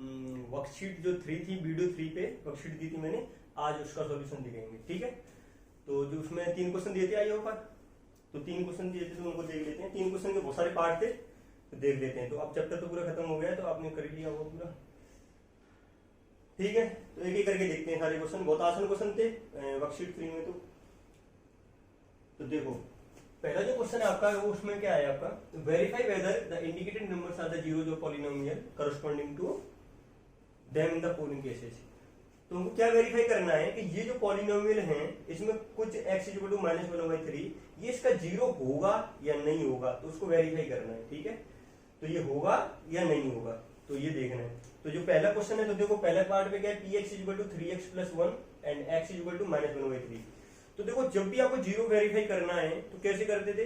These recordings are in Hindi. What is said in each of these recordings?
वर्कशीट जो 3 थी, वीडियो 3 पे वर्कशीट दी थी मैंने, आज उसका सॉल्यूशन दिखाएंगे। ठीक है, तो जो उसमें 3 क्वेश्चन दिए थे आईओ पर, तो 3 क्वेश्चन दिए थे तो उनको देख लेते हैं। 3 क्वेश्चन के बहुत सारे पार्ट थे तो देख लेते हैं। तो अब चैप्टर तो पूरा खत्म हो गया है, तो आपने कर लिया वो पूरा। ठीक है, तो एक एक करके देखते हैं सारे क्वेश्चन। बहुत आसान क्वेश्चन थे वर्कशीट 3 में। तो देखो पहला जो क्वेश्चन है आपका, वो उसमें क्या है आपका, verify whether the indicated numbers are the zeros of polynomial corresponding to them in the following cases. तो हमको क्या वेरीफाई करना है कि ये जो पॉलिनोमियल हैं इसमें कुछ x इक्वल टू -1/3, ये इसका जीरो होगा या नहीं होगा, तो उसको वेरीफाई करना है। ठीक है, तो ये होगा या नहीं होगा, तो ये देखना है। तो जो पहला क्वेश्चन है, तो देखो पहला पार्ट में क्या है, px equal to 3x + 1 and x equal to -1/3। तो देखो जब भी आपको जीरो वेरीफाई करना है तो कैसे करते थे,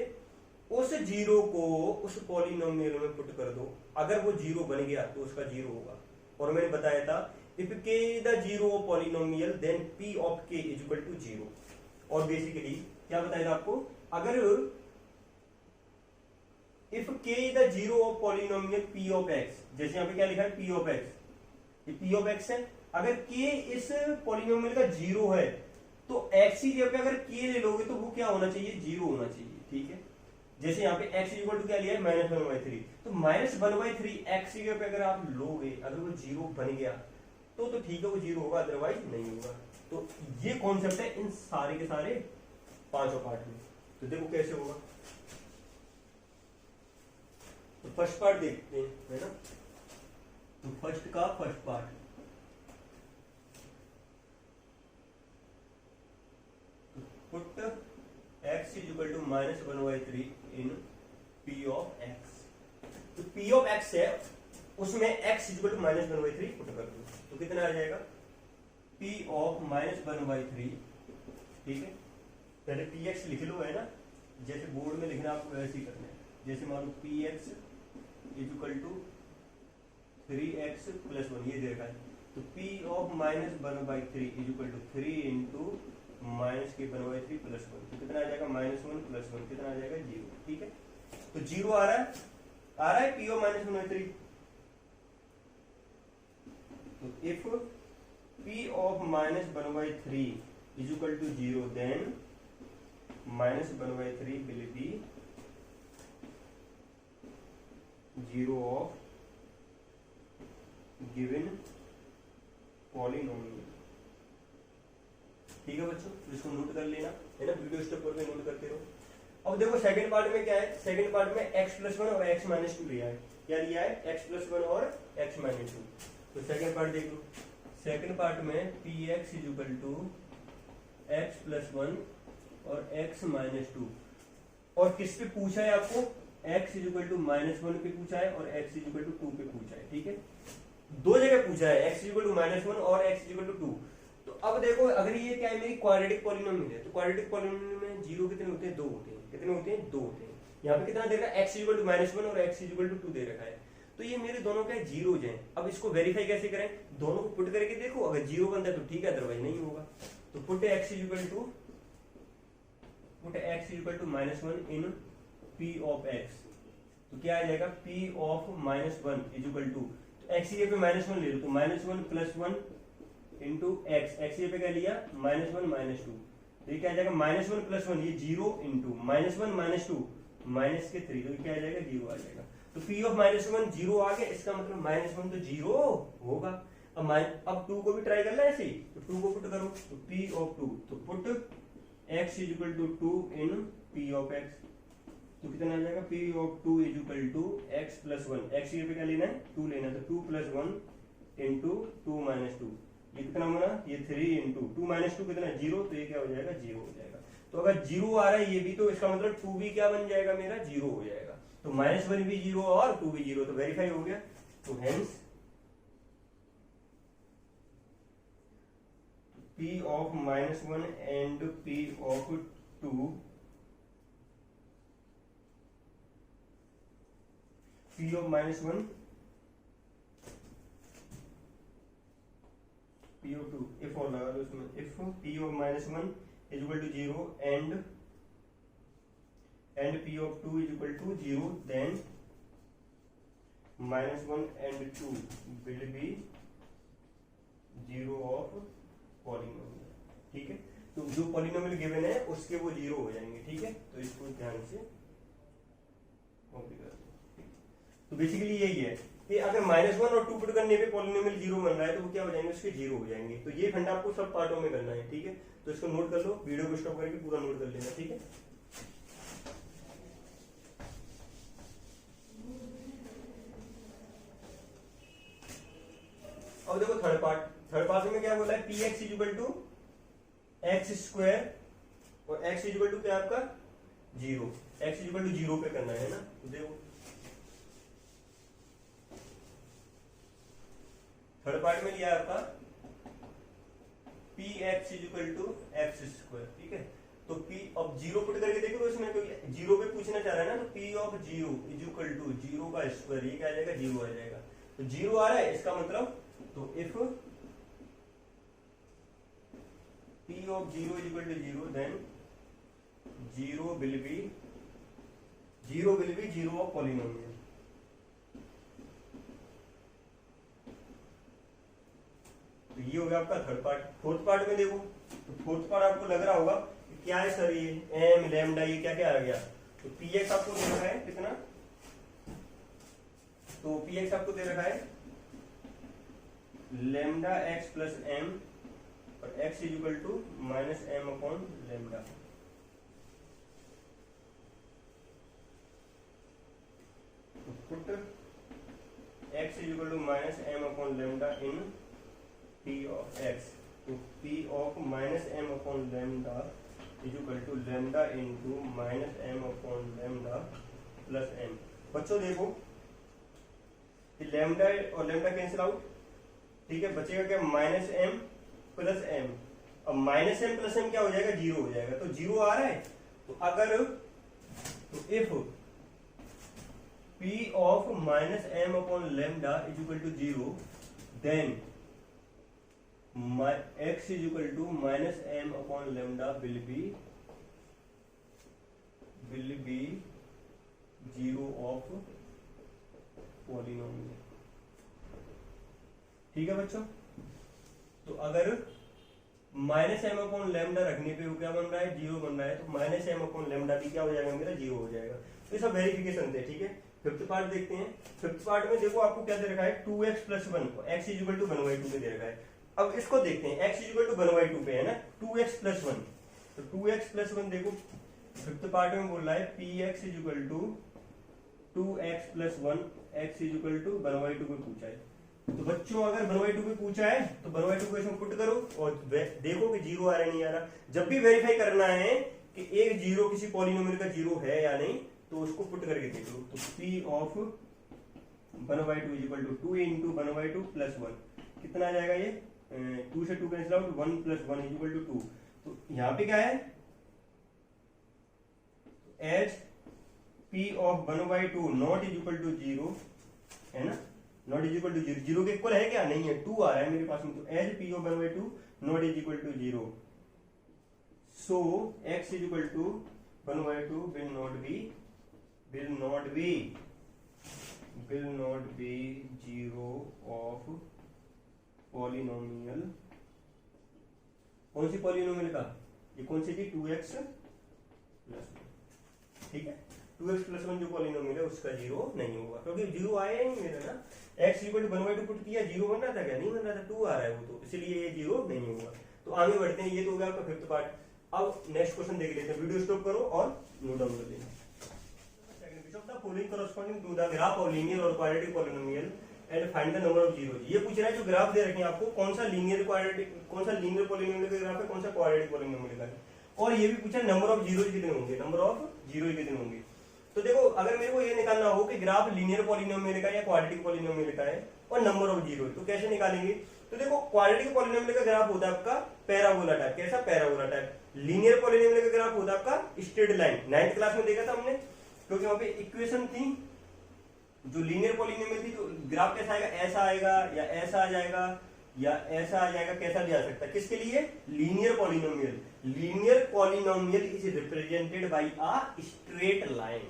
उस जीरो को उस पॉलिनोमियल में पुट कर दो, अगर वो जीरो बन गया तो उसका जीरो होगा। और मैंने बताया था if k is the zero of polynomial then p of k is equal to 0। और बेसिकली क्या बताया था आपको, अगर if k is the zero of polynomial p of x, जैसे यहाँ पे क्या लिखा है p of x, ये p of x है, अगर k इस पॉलिनोमियल का जीरो है तो x की जगह पे अगर k ले लोगे तो वो क्या होना चाहिए, जीरो होना चाहिए। ठीक है, जैसे यहाँ पे x इक्वल टू क्या लिया है, -1/3, तो -1/3 x की जगह पे अगर आप लोगे, अगर वो जीरो बन गया तो ठीक है, वो जीरो होगा, अदरवाइज नहीं होगा। तो ये कॉन्सेप्ट है इन सारे के सारे पांचों पार्ट में। तो देखो कैसे होगा। तो फर्स्ट पार्ट देखते हैं, है ना। तो first part, put x is equal to -1/3 in p of x। तो p ऑफ x है, उसमें x is equal to -1/3 put कर दो, तो कितना आ जाएगा, p ऑफ -1/3। ठीक है, पहले px लिख लो, है ना, जैसे बोर्ड में लिखना आपको वैसे ही करना है। जैसे मान लो px is equal to 3x + 1, ये दे रखा है, तो p of -1/3 is equal to 3 into -1/3 + 1, तो कितना आ जाएगा, -1 + 1, कितना आ जाएगा, 0। ठीक है, तो 0 आ रहा है p ऑफ -1/3। तो if p of -1/3 is equal to 0, then -1/3 will be 0 of given polynomial। ठीक है बच्चों, इसको नोट कर लेना, है ना, वीडियो स्टेप पर नोट करते रहो। अब देखो सेकंड पार्ट में क्या है, सेकंड पार्ट में x + 1 और x - 2 लिया है। क्या लिया है, x + 1 और x - 2। तो सेकंड पार्ट देख लो, सेकंड पार्ट में px is equal to x + 1 और x - 2, और किस पे पूछा है आपको, x इज इक्वल टू -1 पे पूछा है और x इज इक्वल टू 2 पे पूछा है। ठीक है, दो जगह पूछा है, x इज इक्वल टू -1 और x इज इक्वल टू 2। तो अब देखो, अगर ये क्या है, मेरी क्वाड्रेटिक पॉलिनोमियल है, तो क्वाड्रेटिक पॉलिनोमियल में जीरो कितने होते हैं, 2 होते हैं। कितने होते हैं, 2 होते हैं। यहाँ पे कितना दे रखा है, x इज इक्वल टू -1 और x इज इक्वल टू 2 दे रखा है। तो ये मेरे दोनों क्या जीरोज हैं। अब इसको वेरीफाई कैसे करें, दोनों को पुट करके देखो, अगर जीरो बनता है तो ठीक है, अदरवाइज नहीं होगा। तो put x is equal to -1 in p of x, तो क्या आ जाएगा, p of -1 is equal to, तो x ये पे -1 ले लो, तो -1 + 1 इंटू x ये पे क्या लिया, -1 - 2, तो ये क्या आ जाएगा, -1 + 1, ये 0 इंटू -1 - 2 -3, तो ये क्या आ जाएगा, 0 आ जाएगा। तो p ऑफ -1 0 आ गया, इसका मतलब -1 तो 0 होगा। अब 2 को भी ट्राई करना है ऐसे ही, तो 2 को पुट करो, तो p ऑफ 2, तो put x is equal to 2 in p of x, तो कितना आ जाएगा, p of 2 is equal to x + 1, x ये पे क्या लेना है, 2 लेना है, तो 2 + 1 इंटू 2 - 2, ये कितना बना, ये 3 इंटू 2 - 2 कितना, 0, तो ये क्या हो जाएगा, 0 हो जाएगा। तो अगर 0 आ रहा है ये भी, तो इसका मतलब 2 भी क्या बन जाएगा, मेरा 0 हो जाएगा। तो -1 भी 0 और 2 भी 0, तो वेरीफाई हो गया। तो hence p of -1 and p of 2, p of -1 p of 2, if और लगा दो इसमें, if p of -1 is equal to 0 and p of 2 is equal to 0, then -1 and 2 will be zero of polynomial. ठीक है, तो जो पॉलिनोमियल गिवन है उसके वो जीरो हो जाएंगे। ठीक है, तो इसको ध्यान से कॉपी कर दो। तो बेसिकली यही है कि अगर -1 और 2 पुट करने पे पॉलिनोमियल जीरो बन रहा है तो वो क्या हो जाएंगे, उसके जीरो हो जाएंगे। तो ये फंडा आपको सब पार्टों में करना है। ठीक है, तो इसको नोट कर लो, वीडियो को स्टॉप करके पूरा नोट कर लेना। ठीक है, अब देखो थर्ड पार्ट में क्या बोला है, p x equal to x square और एक्स इक्वल टू क्या आपका zero, x equal to zero पे करना है ना। तो देखो थर्ड पार्ट में लिया है आपका p x equal to x square. ठीक है, तो पी अब जीरो पुट करके देखो तो इसमें क्योंकि जीरो पे पूछना चाह रहा है ना, तो P of zero is equal to zero का स्क्वायर, ये क्या आ जाएगा, जीरो आ जाएगा। तो जीरो आ रहा है, इसका मतलब तो if p of zero is equal to zero then zero will be zero of polynomial. तो ये हो गया आपका थर्ड पार्ट। फोर्थ पार्ट में देखो, तो फोर्थ पार्ट आपको लग रहा होगा कि क्या है सर, ये एम लैम्डा ये क्या क्या आ गया। तो पी एक्स आपको दे रखा है कितना, तो पी एक्स आपको दे रखा है लैम्डा एक्स प्लस एम और X is equal to minus M upon lambda. तो put X is equal to minus M upon lambda in P of X. तो P of minus M upon lambda is equal to lambda into minus M upon lambda plus M. बच्चों देखो लैम्डा और लैम्डा कैंसिल आउट। ठीक है, बचेगा क्या, माइनस एम प्लस एम। अब माइनस एम प्लस एम क्या हो जाएगा, जीरो हो जाएगा। तो जीरो आ रहा है, तो अगर तो if p of minus M upon lambda is equal to zero then x is equal to minus M upon lambda will be zero of polynomial. ठीक है बच्चों, तो अगर माइनस एम अपॉन लैम्डा रखने पे वो क्या बन रहा है, जीरो बन रहा है। तो माइनस एम अपॉन लैम्डा भी क्या हो जाएगा मेरा, जीरो हो जाएगा। तो ये सब वेरिफिकेशन थे। ठीक है, फिफ्थ पार्ट देखते हैं। फिफ्थ पार्ट में देखो आपको क्या दे रखा है, 2x plus 1 x is equal to 1/2 पे दे रखा है। अब इसको देखते हैं, x इज इक्वल टू 1/2 पे है ना, 2x प्लस 1। तो 2x प्लस 1 देखो फिफ्थ पार्ट में बोल रहा है p x is equal to 2x plus 1 x is equal to 1/2 पे पूछा है। तो बच्चों अगर 1/2 पे पूछा है तो 1/2 को इसमें पुट करो और देखो कि जीरो आ रहा है नहीं आ रहा। जब भी वेरीफाई करना है कि एक जीरो किसी पॉलिनोमियल का जीरो है या नहीं, तो उसको पुट करके देख लो। तो P of 1/2 is equal to 2 into 1/2 plus 1 कितना आ जाएगा, ये 2 से 2 cancel out, 1 plus 1 is equal to 2। तो यहाँ पे क्या है, as p of 1/2 not is equal to zero है ना, not is equal to zero, zero के इक्वल है क्या, नहीं है, 2 आ रहा है मेरे पास में। तो as p of 1/2 not is equal to zero, so x is equal to 1/2 will not be zero of polynomial. कौन सी पॉलिनोमियल का, ये कौन सी थी, 2x प्लस 1। ठीक है, 2x प्लस 1 जो पॉलिनोमियल है उसका जीरो नहीं होगा, क्योंकि जीरो आया ही नहीं मेरा ना। x इक्वल टू 1/2 पुट किया, जीरो बन रहा था क्या, नहीं बन रहा था, 2 आ रहा है वो, तो इसलिए ये जीरो नहीं होगा। तो आगे बढ़ते हैं, ये तो हो गया आपका फिफ्थ पार्ट। अब नेक्स्ट क्वेश्चन देख लेते हैं, वीडियो स्टॉप करो और नोट डाउन कर लेना। Following corresponding to the graph of linear or quadratic polynomial and find the number of zeros। ये पूछ रहा है जो ग्राफ दे रखे हैं आपको, कौन सा लीनियर क्वाड्रेटिक, कौन सा लीनियर पॉलिनोमियल का ग्राफ है, कौन सा क्वाड्रेटिक पॉलिनोमियल का है, और ये भी पूछा नंबर ऑफ जीरो कितने होंगे, नंबर ऑफ जीरो कितने होंगे। तो देखो अगर मेरे को ये निकालना हो कि ग्राफ लीनियर पॉलिनोमियल का या क्वाड्रेटिक पॉलिनोमियल का है और नंबर ऑफ जीरो, तो कैसे निकालेंगे। तो देखो क्वाड्रेटिक पॉलिनोमियल का ग्राफ होता है आपका पैराबोला टाइप, कैसा पैराबोला टाइप। लीनियर पॉलिनोमियल का ग्राफ होता है आपका स्ट्रेट लाइन, 9th क्लास में देखा था हमने, क्योंकि वहां पे इक्वेशन थी जो लीनियर पॉलिनोमियल थी, तो ग्राफ कैसा आएगा, ऐसा आएगा या ऐसा आ जाएगा या ऐसा आ जाएगा, कैसा भी आ सकता है। किसके लिए, linear polynomial. Linear polynomial is represented by a straight line.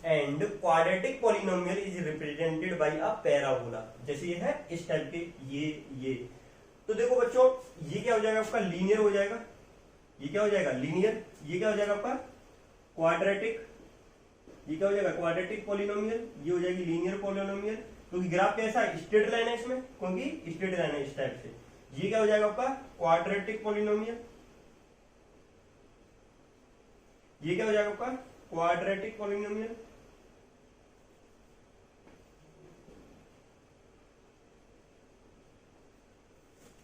And quadratic polynomial is represented by a parabola. जैसे ये है इस टाइप के, ये तो देखो बच्चों, ये क्या हो जाएगा आपका, लीनियर हो जाएगा। ये क्या हो जाएगा, लीनियर। ये क्या हो जाएगा आपका, क्वाड्रेटिक। ये क्या हो जाएगा, क्वाड्रेटिक पॉलिनोमियल। ये हो जाएगी लीनियर पॉलिनोमियल, क्योंकि ग्राफ कैसा है, स्ट्रेट लाइन है इसमें, क्योंकि स्ट्रेट लाइन है इस टाइप से। ये क्या हो जाएगा आपका, क्वाड्रेटिक पॉलिनोमियल। ये क्या हो जाएगा आपका, क्वाड्रेटिक पॉलिनोमियल।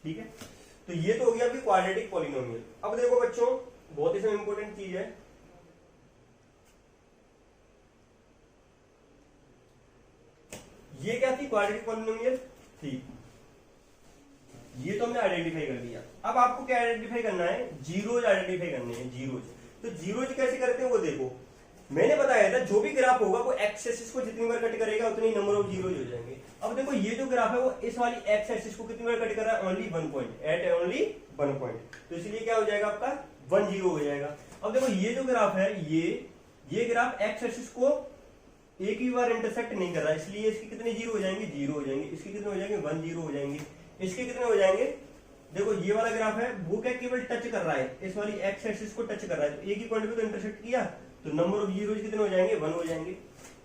ठीक है, तो ये तो हो गया आपकी क्वाड्रेटिक पॉलिनोमियल। अब देखो बच्चों, बहुत ही इंपॉर्टेंट चीज है, ये क्या थी, क्वाड्रेटिक पॉलिनोमियल थी। ये तो हमने आइडेंटिफाई कर दिया। अब आपको क्या आइडेंटिफाई करना है, जीरोज आइडेंटिफाई करने हैं, जीरोज। तो जीरोज कैसे करते हैं वो देखो, मैंने बताया था जो भी ग्राफ होगा वो एक्स एक्सिस को जितनी बार कट करेगा उतनी नंबर ऑफ जीरोज हो जाएंगे। अब देखो ये जो ग्राफ है वो इस वाली एक्स एक्सिस को कितनी बार कट कर रहा है, only 1 point, at only 1 point. तो इसलिए क्या हो जाएगा आपका 1 0 हो जाएगा। अब देखो ये जो ग्राफ है, ये ग्राफ एक्स एक्सिस को एक ही बार इंटरसेक्ट नहीं कर रहा है, इसलिए इसके कितने जीरो हो जाएंगे, 0 हो जाएंगे। इसके कितने हो जाएंगे, 1 0 हो जाएंगे। इसके कितने हो जाएंगे, देखो ये वाला ग्राफ है वो क्या केवल टच कर रहा है, इस वाली एक्स एक्सिस को टच कर रहा है, तो एक ही पॉइंट पे तो इंटरसेक्ट किया, तो नंबर ऑफ जीरोज कितने हो जाएंगे, 1 हो जाएंगे।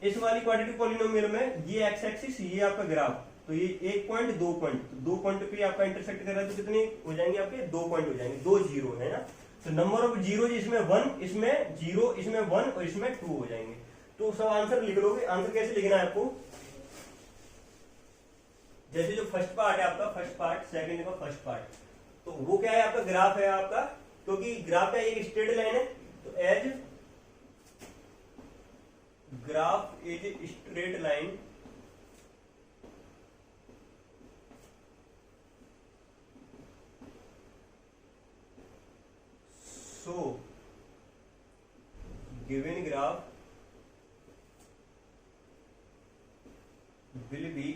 इस वाली क्वाड्रेटिक पॉलिनोमियल में ये एक्स एक्सिस, ये आपका ग्राफ, तो ये 1 पॉइंट 2 पॉइंट, तो 2 पॉइंट पे आपका इंटरसेक्ट कर रहा है, तो कितने हो जाएंगे आपके, 2 पॉइंट हो जाएंगे, 2 0 है ना। तो नंबर ऑफ जीरोज इसमें 1, इसमें 0, इसमें 1 और इसमें 2 हो जाएंगे। तो सब आंसर लिख लोगे। आंसर कैसे लिखना है आपको, जैसे जो फर्स्ट पार्ट है आपका, फर्स्ट पार्ट, सेकंड का फर्स्ट पार्ट, तो वो क्या है आपका, ग्राफ है आपका, क्योंकि ग्राफ का एक स्ट्रेट लाइन है, तो as graph is straight line, so given graph will be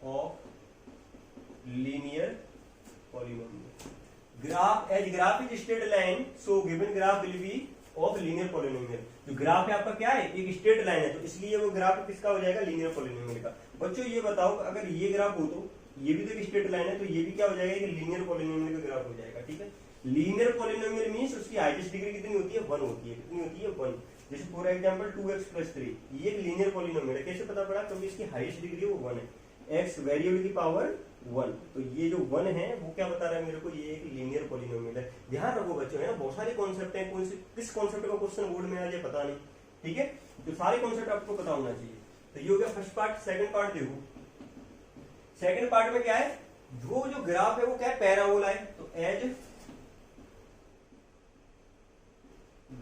of linear polynomial. Graph as graph is straight line, so given graph will be of linear polynomial. जो ग्राफ है आपका क्या है, एक स्ट्रेट लाइन है, तो इसलिए वो ग्राफ किसका हो जाएगा, लीनियर पॉलिनोमियल का। बच्चों ये बताओ, अगर ये ग्राफ हो तो ये भी तो एक स्ट्रेट लाइन है, तो ये भी क्या हो जाएगा, एक लीनियर पॉलिनोमियल का ग्राफ हो जाएगा। ठीक है, लीनियर पॉलिनोमियल मींस उसकी हाईएस्ट डिग्री कितनी होती है, 1 होती है। कितनी होती है, 1। जैसे फॉर एग्जांपल 2x + 3, ये एक लीनियर पॉलिनोमियल है। कैसे पता पड़ा, क्योंकि इसकी हाईएस्ट डिग्री वो 1 है, x वेरिएबल की पावर 1, तो ये जो 1 है वो क्या बता रहा है मेरे को, ये एक लीनियर पॉलिनोमियल है। ध्यान रखो बच्चों, है ना, बहुत सारे कॉन्सेप्ट हैं, कौन से किस कॉन्सेप्ट का क्वेश्चन बोर्ड में आ जाए पता नहीं। ठीक है, तो सारे कॉन्सेप्ट आपको पता होना चाहिए। तो ये हो गया फर्स्ट पार्ट। सेकंड पार्ट देखो, सेकंड पार्ट में क्या है, जो ग्राफ है वो क्या है, पैराबोला है, तो as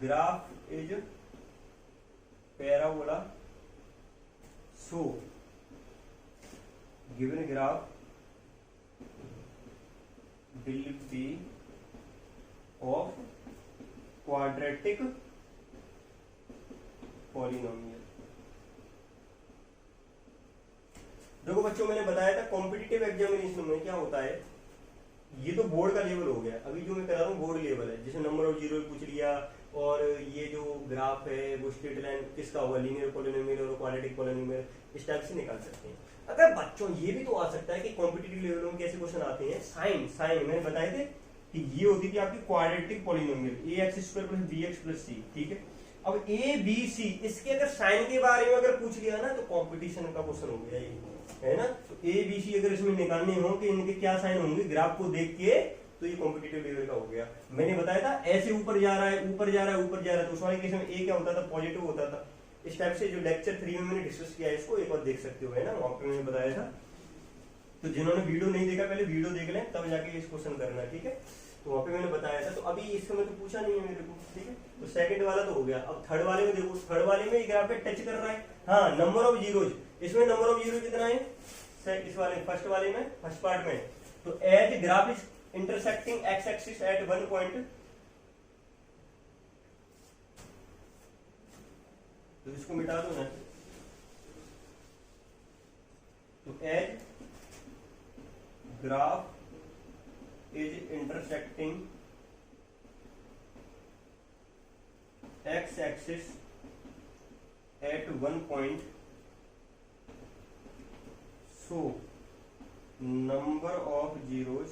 graph is parabola, so given graph will be of quadratic polynomial। देखो बच्चों, मैंने बताया था कॉम्पिटिटिव एग्जामिनेशन में क्या होता है, ये तो बोर्ड का लेवल हो गया, अभी जो मैं करा रहा हूँ बोर्ड लेवल है, जैसे नंबर ऑफ जीरो पूछ लिया, और ये जो ग्राफ है वो स्ट्रेट लाइन किसका होगा, लीनियर पॉलिनोमियल और क्वाड्रेटिक पॉलिनोमियल, इस टाइप से निकाल सकते हैं। अगर बच्चों ये भी तो आ सकता है कि कॉम्पिटिटिव लेवल में कैसे क्वेश्चन आते हैं, साइन मैंने बताए थे कि ये होती थी आपकी quadratic polynomial, ax² + bx + c। ठीक है, अब a b c इसके अगर साइन के बारे में अगर पूछ लिया ना तो कंपटीशन का क्वेश्चन हो गया ये, है ना। तो a b c अगर इसमें निकालने हो कि इनके क्या साइन होंगे ग्राफ को देख के, तो ये कॉम्पिटिटिव लेवल का हो गया। मैंने बताया था ऐसे ऊपर जा रहा है, ऊपर जा रहा है, ऊपर जा रहा है, तो उस वाले केस में a क्या होता था, पॉजिटिव होता था। इस टाइप से जो लेक्चर 3 में मैंने डिस्कस किया है, इसको एक बार देख सकते हो, है ना, वहां पे मैंने बताया था। तो जिन्होंने वीडियो नहीं देखा पहले वीडियो देख लें, तब जाके इस क्वेश्चन करना। ठीक है, तो वहां पे मैंने बताया था। तो अभी इस समय तो पूछा नहीं है मेरे को। ठीक है, तो सेकंड वाला तो हो गया। अब थर्ड वाले में देखो, थर्ड वाले में ग्राफ पे टच कर रहा है, हाँ, नंबर ऑफ जीरोज, इसमें नंबर ऑफ जीरो कितना है, इस वाले फर्स्ट वाले में, फर्स्ट पार्ट में, तो as graph is intersecting x axis at 1 point, तो इसको मिटा दो ना, तो as graph is intersecting x axis at one point so number of zeros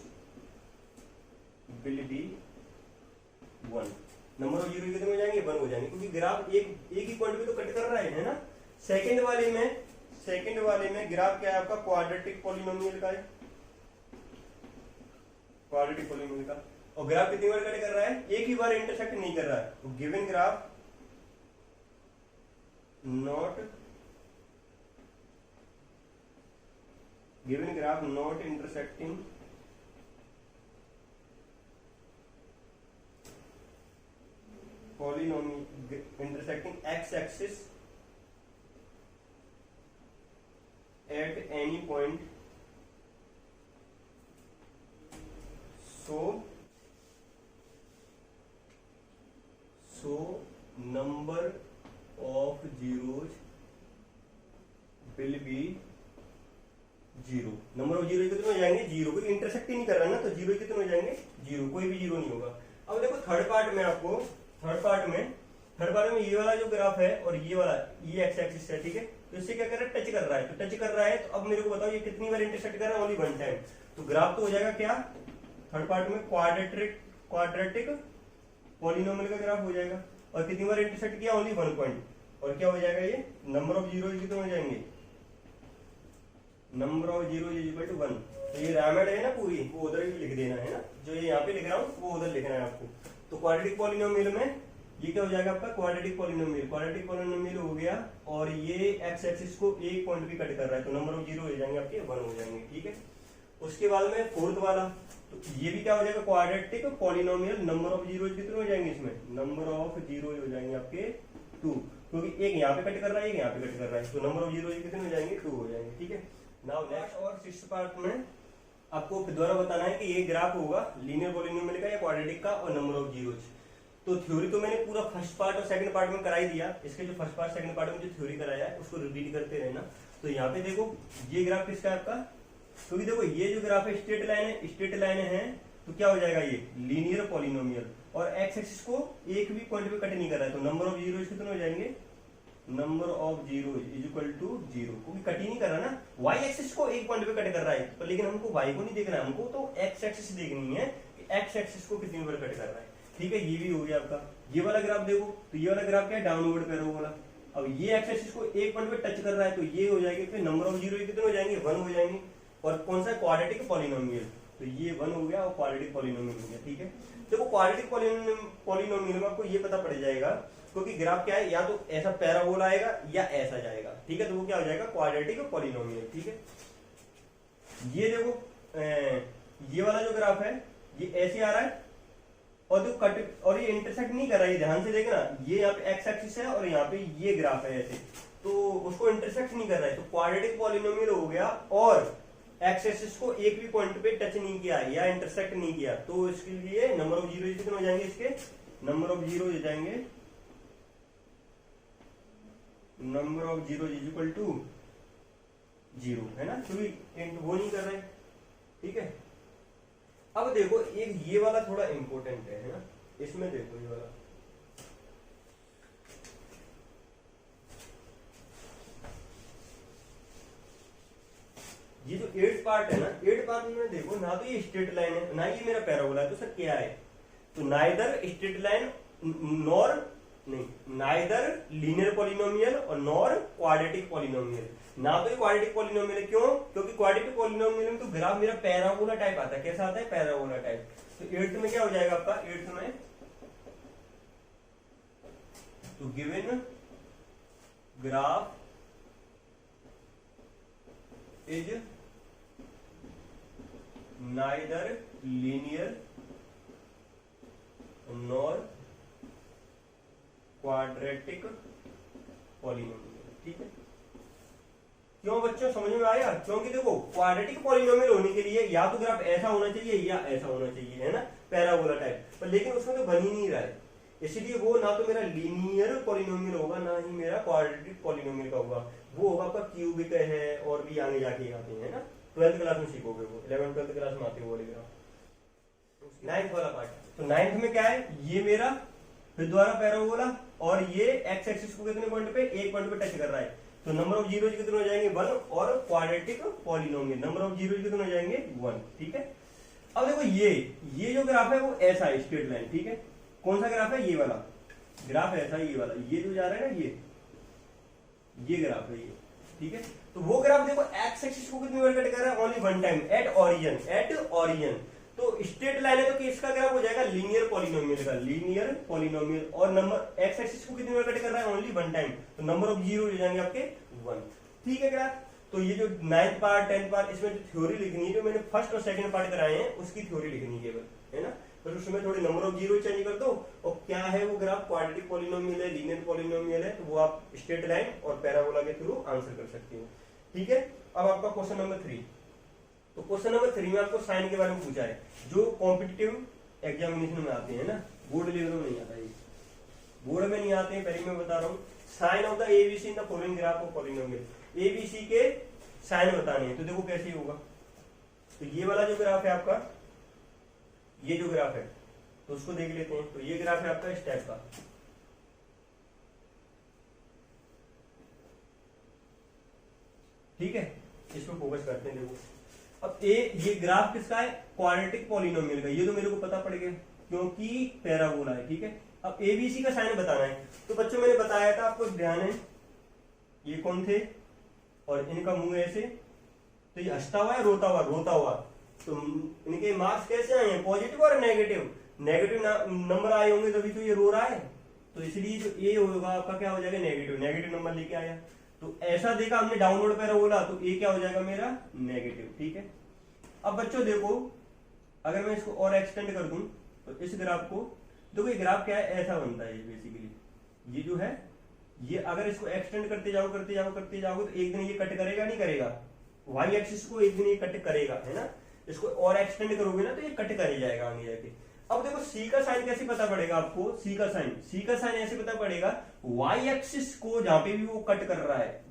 will be one. Number of zero कितने हो जाएंगे? वन हो जाएंगे, क्योंकि ग्राफ एक ही पॉइंट पे तो कट कर रहा है ना। सेकंड वाले में ग्राफ क्या है आपका? क्वाड्रेटिक पॉलिनोमियल का है, क्वाड्रेटिक पॉलिनोमियल का। और ग्राफ कितनी बार कट कर रहा है? एक ही बार इंटरसेक्ट नहीं कर रहा है। तो given graph not intersecting polynomial intersecting x axis at any point, so number of zeros will be zero. Number of zero कितने हो जाएंगे? जीरो, क्योंकि इंटरसेक्ट ही नहीं कर रहा ना, तो जीरो कितने हो जाएंगे? जीरो, कोई भी जीरो नहीं होगा। अब देखो थर्ड पार्ट में ये वाला जो ग्राफ है और ये वाला, ये एक्स एक्सिस है, ठीक है। तो इससे क्या कर रहा है? टच कर रहा है। तो टच कर रहा है, तो अब मेरे को बताओ ये कितनी बार इंटरसेक्ट कर रहा है? Only one time. तो ग्राफ तो हो जाएगा क्या थर्ड पार्ट में? क्वाड्रेटिक पॉलिनोमियल का ग्राफ हो जाएगा। और कितनी बार इंटरसेक्ट किया? Only one point. और क्या हो जाएगा? ये नंबर ऑफ जीरो कितने हो जाएंगे? Number of zero is equal to one. तो ये रामेड है ना पूरी, वो उधर भी लिख देना है ना, जो ये यहाँ पे लिख रहा हूँ वो उधर लिखना है आपको। तो क्वाड्रेटिक पॉलिनोमियल में ये क्या हो जाएगा आपका? क्वाड्रेटिक पॉलिनोमियल हो गया, और ये एक्स एक्सिस को एक पॉइंट भी कट कर रहा है, तो नंबर ऑफ जीरो हो जाएंगे आपके वन हो जाएंगे, ठीक है। उसके बाद में फोर्थ वाला, तो ये भी क्या हो जाएगा? Quadratic polynomial. Number of zero कितने हो जाएंगे इसमें? नंबर ऑफ जीरो हो जाएंगे आपके टू, क्योंकि एक यहाँ पे कट कर रहा है, एक यहाँ पे कट कर रहा है, तो नंबर ऑफ जीरो कितने हो जाएंगे? टू हो जाएंगे, ठीक है। नाउ नेक्स्ट और सिक्स्थ पार्ट में आपको दोबारा बताना है कि ये ग्राफ होगा लीनियर पॉलिनोमियल का या क्वाड्रेटिक का, और नंबर ऑफ जीरोज। तो थ्योरी तो मैंने पूरा फर्स्ट पार्ट और सेकंड पार्ट में कराई दिया। इसके जो फर्स्ट पार्ट सेकंड पार्ट में जो थ्योरी कराया है उसको रिपीट करते रहना। तो यहाँ पे देखो ये ग्राफ किसका है आपका? क्योंकि देखो ये जो ग्राफ है स्ट्रेट लाइन है, तो क्या हो जाएगा? ये लीनियर पॉलिनोमियल, और एक्स एक्सिस को एक भी पॉइंट पे कट नहीं कर रहा है, तो नंबर ऑफ जीरो कितने हो जाएंगे? Number of zero is equal to zero, क्योंकि कट ही नहीं कर रहा ना। वाई एक्सिस को एक पॉइंट पे कट कर रहा है, तो लेकिन हमको वाई को नहीं देखना है, हमको तो एक्स एक्सिस देखनी है कि एक्स एक्सिस को कितनी बार कट कर रहा है, ठीक है। ये भी हो गया आपका। ये वाला ग्राफ देखो, तो ये वाला ग्राफ क्या है? Downward parabola. अब ये एक्स एक्सिस को एक पॉइंट पे टच कर रहा है, तो ये हो जाएगी, फिर नंबर ऑफ जीरो कितने हो जाएंगे? वन हो जाएंगे। और कौन सा? क्वाड्रेटिक पॉलिनोमियल, तो ये वन हो गया और क्वाड्रेटिक पॉलिनोमियल हो गया, ठीक है। देखो क्वाड्रेटिक पॉलिनोमियल में आपको ये पता पड़ जाएगा, क्योंकि ग्राफ क्या है? या तो ऐसा पैराबोला आएगा या ऐसा जाएगा, ठीक है। तो वो क्या हो जाएगा? क्वाड्रेटिक पॉलिनोमियल, ठीक है। ये देखो ये वाला जो ग्राफ है ये ऐसे आ रहा है, और जो कट और ये इंटरसेक्ट नहीं कर रहा है, ध्यान से देखना। ये यहाँ पे एक्स एक्सिस है और यहाँ पे ये ग्राफ है ऐसे, तो उसको इंटरसेक्ट नहीं कर रहा है, तो क्वाड्रेटिक पॉलिनोमियल हो गया। और एक्स एक्सिस को एक भी पॉइंट पे टच नहीं किया या इंटरसेक्ट नहीं किया, तो इसके लिए नंबर ऑफ जीरो कितने हो जाएंगे? इसके नंबर ऑफ जीरो हो जाएंगे, number of zero is equal to zero, है ना, क्योंकि वो नहीं कर रहे, ठीक है। अब देखो एक ये वाला थोड़ा इंपॉर्टेंट है ना, इसमें देखो ये वाला, ये जो एट पार्ट है ना, एट पार्ट में देखो ना तो ये स्ट्रेट लाइन है ना ये मेरा पैराबोला है, तो सर क्या है? तो नाइदर स्ट्रेट लाइन नॉर नहीं नाइदर लीनियर पॉलिनोमियल और नॉर क्वाड्रेटिक पॉलिनोमियल, ना तो ये क्वाड्रेटिक पॉलिनोमियल है। क्यों? क्योंकि क्वाड्रेटिक पॉलिनोमियल में तो ग्राफ मेरा पैराबोला टाइप आता है। कैसा आता है? Parabola type. तो एट्थ में क्या हो जाएगा आपका? एट्थ में तो given graph is neither linear nor quadratic polynomial, ठीक है। क्यों बच्चों, समझ में आया? क्योंकि देखो क्वाड्रेटिक पॉलिनोमियल होने के लिए या तो ग्राफ ऐसा होना चाहिए या ऐसा होना चाहिए, है ना, पैराबोला टाइप, पर लेकिन उसमें तो बन ही नहीं रहा है, इसलिए वो ना तो मेरा लीनियर पॉलिनोमियल होगा ना ही मेरा क्वाड्रेटिक पॉलिनोमियल का होगा, वो होगा आपका क्यूबिक है और भी आगे जाके आते हैं ना, 12th क्लास में सीखोगे वो, 11th 12th क्लास में आते हैं वो वाले ग्राफ। 9th वाला पार्ट, तो 9th में क्या है? ये मेरा फिर दोबारा पैराबोला और ये एक्स एक्सिस को कितने पॉइंट पे, एक पॉइंट पे टच कर रहा है, तो नंबर ऑफ जीरो कितने हो जाएंगे 1, और quadratic polynomial number of zero कितने हो जाएंगे 1। ठीक है, अब देखो ये जो ग्राफ है वो ऐसा है, स्ट्रेट लाइन। ठीक है, कौन सा ग्राफ है, ये वाला ग्राफ ऐसा, ये वाला, ये जो जा रहा है ना, ये ग्राफ है ये। ठीक है, तो वो ग्राफ देखो एक्स एक्सिस को कितनी बार कट कर रहा है, only one time, at origin. तो स्ट्रेट लाइन है तो इसका ग्राफ हो जाएगा लीनियर पॉलिनोमियल का, लीनियर पॉलिनोमियल, और नंबर एक्स एक्सिस को कितनी बार कट कर रहा है, ओनली वन टाइम, तो नंबर ऑफ जीरो हो जाएंगे आपके 1। ठीक है ग्राफ, तो ये जो 9th पार्ट 10th पार्ट, इसमें जो थ्योरी लिखनी है, जो मैंने फर्स्ट और सेकंड पार्ट कराए हैं उसकी थ्योरी लिखनी है केवल, है ना। तो उसमें थोड़ी नंबर ऑफ जीरो चेंज कर दो, और क्या है वो ग्राफ, क्वाड्रेटिक पॉलिनोमियल है, लीनियर पॉलिनोमियल है, तो वो आप स्ट्रेट लाइन और पैराबोला के थ्रू आंसर कर सकते हो। ठीक है, अब आपका क्वेश्चन नंबर 3। तो क्वेश्चन नंबर 3 में आपको साइन के बारे में पूछा है, जो कॉम्पिटिटिव एग्जामिनेशन में आते हैं ना, बोर्ड लेवल में नहीं आता, ये बोर्ड में नहीं आते हैं, पहले मैं बता रहा हूँ। Sign of the ABC in the following graph of polynomial, ABC के साइन बताने हैं, तो देखो कैसे होगा। तो ये वाला जो ग्राफ है आपका, ये जो ग्राफ है, तो उसको देख लेते हैं। तो ये ग्राफ है आपका इस टाइप का, ठीक है, इस पर फोकस करते हैं। देखो अब ये ग्राफ किसका है, क्वाड्रेटिक पॉलिनोमियल का, ये तो मेरे को पता पड़ गया क्योंकि पैराबोला है। ठीक है, अब एबीसी का साइन बताना है। तो बच्चों मैंने बताया था आपको, ध्यान है, ये कौन थे और इनका मुंह ऐसे, तो ये हंसता हुआ है, रोता हुआ, तो इनके मार्क्स कैसे आए हैं, पॉजिटिव और नेगेटिव नंबर आए होंगे तभी तो ये रो रहा है, तो इसलिए जो ए होगा आपका क्या हो जाएगा, नेगेटिव नंबर लेके आया। तो ऐसा देखा हमने डाउनवर्ड पैराबोला, तो ए क्या हो जाएगा मेरा, नेगेटिव। ठीक है, अब बच्चों देखो, अगर मैं इसको और एक्सटेंड कर दूं तो इस ग्राफ को देखो, ये ग्राफ क्या है, ऐसा बनता है बेसिकली, ये जो है, ये अगर इसको एक्सटेंड करते जाओगे तो एक दिन ये कट करेगा, नहीं करेगा, वाई एक्सिस को एक दिन ये कट करेगा, है ना। इसको और एक्सटेंड करोगे ना तो ये कट कर जाएगा आगे जाके। अब देखो सी का साइन कैसे पता पड़ेगा आपको, सी का साइन ऐसे पता पड़ेगा, वाई एक्सिस को जहां पे भी वो कट कर रहा है,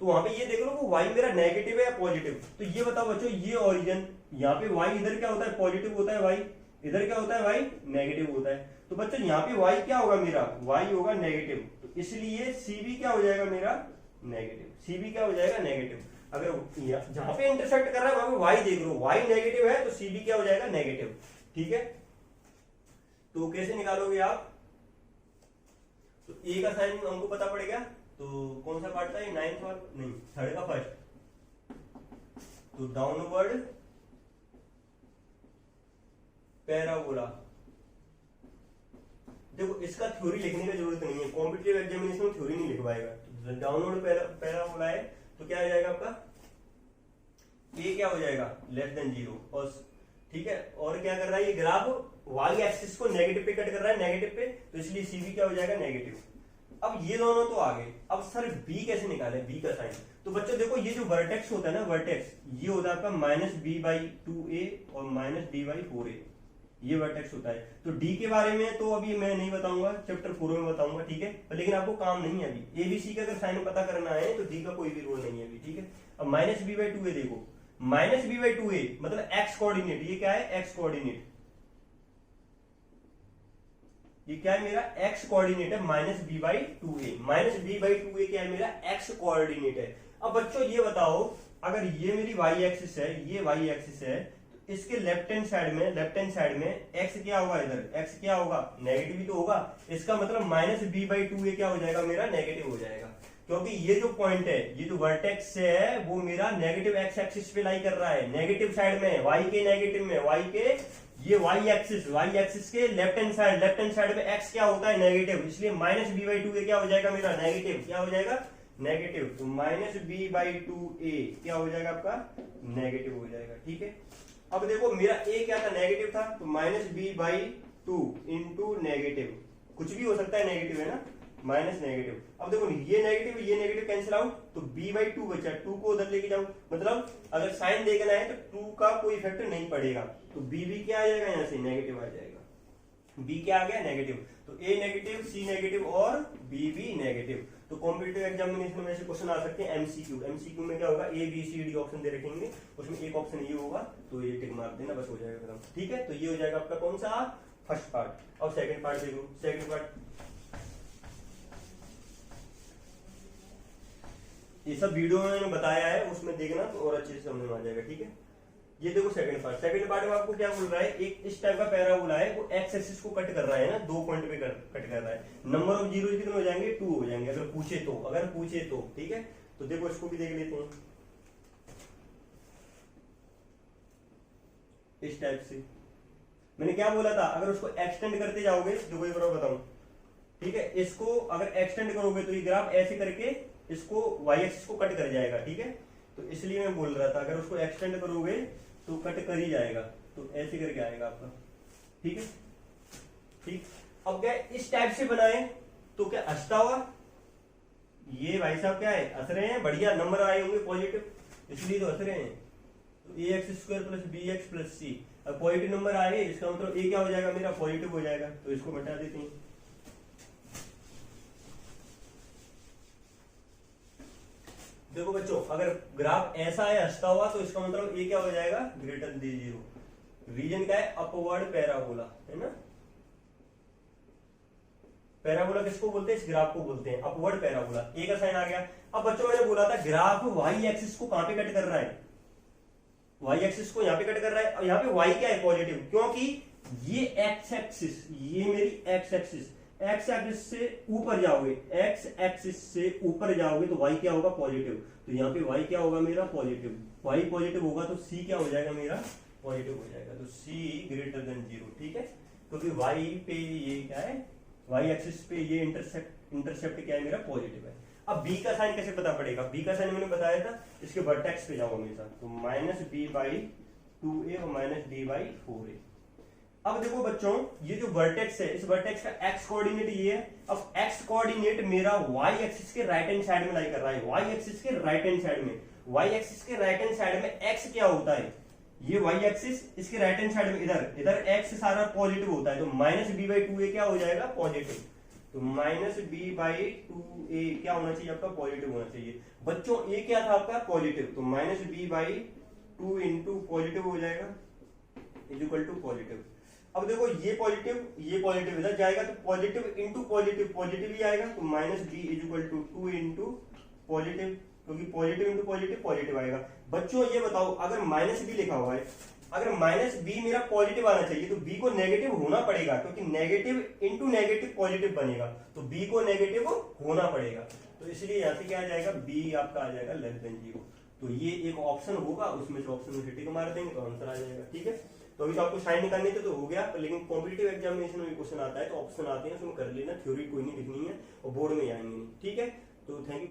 तो वहां पे ये देख लो वो वाई मेरा नेगेटिव है या पॉजिटिव। तो ये बताओ बच्चों, ये ओरिजिन, यहाँ पे वाई इधर क्या होता है, पॉजिटिव होता है, वाई इधर क्या होता है, वाई नेगेटिव होता है। तो बच्चों यहाँ पे वाई क्या होगा मेरा, वाई होगा नेगेटिव, तो इसलिए सी भी क्या हो जाएगा मेरा, नेगेटिव। अगर जहां पे इंटरसेक्ट कर रहा है वहां पे वाई देख लो, वाई नेगेटिव है तो सी भी क्या हो जाएगा, नेगेटिव। ठीक है, तो कैसे निकालोगे आप, तो ए का साइन हमको पता पड़ गया, तो कौन सा पार्ट था ये, 9th वाला नहीं, 3rd का फर्स्ट, तो डाउनवर्ड पैराबोला। देखो इसका थ्योरी लिखने की जरूरत नहीं है, कॉम्पिटिटिव एग्जामिनेशन में थ्योरी नहीं लिख पाएगा। डाउनवर्ड पैराबोला है तो क्या आ जाएगा आपका, ए क्या हो जाएगा, लेस देन 0, और ठीक है, और क्या कर रहा है ये ग्राफ, वाई एक्सिस को नेगेटिव पे कट कर रहा है, नेगेटिव पे, तो इसलिए सी भी क्या हो जाएगा, नेगेटिव। अब ये दोनों तो आ गए, अब सर बी कैसे निकाले, बी का साइन। तो बच्चों देखो ये जो वर्टेक्स होता है ना, वर्टेक्स ये होता है आपका -b/2a और -d/4a, ये वर्टेक्स होता है। तो डी के बारे में तो अभी मैं नहीं बताऊंगा, चैप्टर 4 में बताऊंगा, ठीक है, लेकिन आपको काम नहीं है अभी, एबीसी का अगर साइन पता करना है तो डी का कोई भी रोल नहीं है अभी। ठीक है, अब -b/2a देखो, -b/2a मतलब एक्स कोऑर्डिनेट, ये क्या है, एक्स कोऑर्डिनेट, ये क्या है मेरा, एक्स कोऑर्डिनेट है, -b/2a क्या है मेरा, एक्स कोऑर्डिनेट है। अब बच्चों ये बताओ, अगर ये मेरी वाई एक्सिस है, ये वाई एक्सिस है, तो इसके लेफ्ट हैंड साइड में एक्स क्या होगा, इधर एक्स क्या होगा, नेगेटिव ही तो होगा। इसका मतलब -b/2a क्या हो जाएगा मेरा, नेगेटिव हो जाएगा, क्योंकि ये जो पॉइंट है, ये जो वर्टेक्स है वो मेरा नेगेटिव एक्स एक्सिस पे लाई कर रहा है, नेगेटिव साइड में, वाई के नेगेटिव में, वाई के ये वाई एक्सिस के लेफ्ट हैंड साइड में एक्स क्या होता है, नेगेटिव, इसलिए -b/2a क्या हो जाएगा मेरा, नेगेटिव, क्या हो जाएगा, नेगेटिव। तो -b/2a क्या हो जाएगा आपका, नेगेटिव हो जाएगा। ठीक है, अब देखो मेरा a क्या था, नेगेटिव था, तो -b/2 इंटू नेगेटिव, कुछ भी हो सकता है नेगेटिव, है ना, माइनस नेगेटिव। अब देखो ये नेगेटिव कैंसिल आउट, तो b/2 बचा, 2 को उधर लेके जाओ, मतलब अगर साइन देखना है तो 2 का कोई इफेक्ट नहीं पड़ेगा, तो b भी क्या आ जाएगा, यहाँ से नेगेटिव आ जाएगा, b क्या आ गया, नेगेटिव। तो a नेगेटिव, c नेगेटिव और b भी नेगेटिव। तो कॉम्पिटिटिव एग्जामिनेशन में ऐसे क्वेश्चन आ सकते हैं एमसीक्यू में क्या होगा, a b c d option दे रखेंगे, उसमें एक ऑप्शन ये होगा, तो ये टिक मार देना, बस हो जाएगा खत्म। ठीक है, तो ये हो जाएगा आपका कौन सा, फर्स्ट पार्ट। और सेकंड पार्ट देखो, सेकंड पार्ट ये सब वीडियो में मैंने बताया है, उसमें देखना तो और अच्छे से समझ में आ जाएगा। ठीक है, ये देखो सेकंड पार्ट में आपको क्या बोल रहा है, एक इस टाइप का पैराबोला है, वो एक्स एक्सिस को कट कर रहा है ना, 2 पॉइंट पे कट कर रहा है। नंबर ऑफ जीरो कितने हो जाएंगे, 2 हो जाएंगे अगर पूछे तो। ठीक है, तो देखो इसको भी देख लेते हैं इस टाइप से। मैंने क्या बोला था, अगर उसको एक्सटेंड करते जाओगे, देखो एक बार बताऊं, ठीक है, इसको अगर एक्सटेंड करोगे तो ये ग्राफ ऐसे करके इसको वाई एक्सिस को कट कर जाएगा। ठीक है, तो इसलिए मैं बोल रहा था अगर उसको एक्सटेंड करोगे तो कट कर ही जाएगा, तो ऐसे करके आएगा आपका। ठीक है, ठीक। अब क्या इस टाइप से बनाए तो क्या हंसता हुआ, ये भाई साहब क्या है, हंस रहे हैं, बढ़िया नंबर आए होंगे पॉजिटिव, इसलिए तो हंस रहे हैं। तो A X square plus B X plus C, अब पॉजिटिव नंबर आए, इसका मतलब ए क्या हो जाएगा मेरा, पॉजिटिव हो जाएगा, तो इसको बता देते हैं। देखो बच्चों, अगर ग्राफ ऐसा है हंसता हुआ तो इसका मतलब ए क्या हो जाएगा, ग्रेटर देन 0। रीजन क्या है, अपवर्ड पैराबोला, है ना। पैराबोला किसको बोलते हैं, इस ग्राफ को बोलते हैं अपवर्ड पैराबोला। ए का साइन आ गया। अब बच्चों मैंने बोला था ग्राफ वाई एक्सिस को कहां पे कट कर रहा है, वाई एक्सिस को यहां पे कट कर रहा है, और यहां पे वाई क्या है, पॉजिटिव, क्योंकि ये एक्स एक्सिस, ये मेरी एक्स एक्सिस से ऊपर जाओगे, एक्स एक्सिस से ऊपर जाओगे तो y क्या होगा, पॉजिटिव। तो यहाँ पे y क्या होगा मेरा, पॉजिटिव। y पॉजिटिव होगा तो c क्या हो जाएगा मेरा, पॉजिटिव हो जाएगा, तो c ग्रेटर देन 0। ठीक है, क्योंकि y पे ये क्या है, y एक्सिस पे ये इंटरसेप्ट क्या है मेरा, पॉजिटिव है। अब b का साइन कैसे पता पड़ेगा, b का साइन मैंने बताया था, इसके वर्टेक्स पे जाओ हमेशा, तो -b/2a और -d/4a। अब देखो बच्चों, ये जो वर्टेक्स है, इस वर्टेक्स का एक्स कोऑर्डिनेट ये है। अब एक्स कोऑर्डिनेट मेरा वाई एक्सिस के राइट हैंड साइड में लाई कर रहा है, वाई एक्सिस के राइट हैंड साइड में। वाई एक्सिस के राइट हैंड साइड में एक्स क्या होता है, ये वाई एक्सिस, इसके राइट हैंड साइड में इधर एक्स सारा पॉजिटिव होता है, तो -b/2a क्या हो जाएगा, पॉजिटिव। तो -b/2a क्या होना चाहिए आपका, पॉजिटिव होना चाहिए। बच्चों ए क्या था आपका, पॉजिटिव, तो -b/2 इंटू पॉजिटिव हो जाएगा, इज इक्वल टू पॉजिटिव। अब देखो ये पॉजिटिव इधर जाएगा, तो पॉजिटिव इंटू पॉजिटिव ही आएगा, तो -b is equal to 2 into positive, क्योंकि पॉजिटिव इंटू पॉजिटिव आएगा। बच्चों ये बताओ, अगर -b लिखा हुआ है, अगर -b मेरा पॉजिटिव आना चाहिए तो b को नेगेटिव होना पड़ेगा, क्योंकि नेगेटिव इंटू नेगेटिव पॉजिटिव बनेगा, तो b को नेगेटिव होना पड़ेगा। तो इसलिए यहाँ से क्या आ जाएगा, b आपका आ जाएगा लेस देन 0। तो ये एक ऑप्शन होगा, उसमें से ऑप्शन में टिक मार देंगे तो आंसर आ जाएगा। ठीक है, तो अभी तो आपको साइन निकालने थे तो हो गया, लेकिन कॉम्पिटिटिव एग्जामिनेशन में क्वेश्चन आता है तो ऑप्शन आते हैं, उसमें कर लेना, थ्योरी कोई नहीं लिखनी है और बोर्ड में आएंगे नहीं। ठीक है, तो थैंक यू।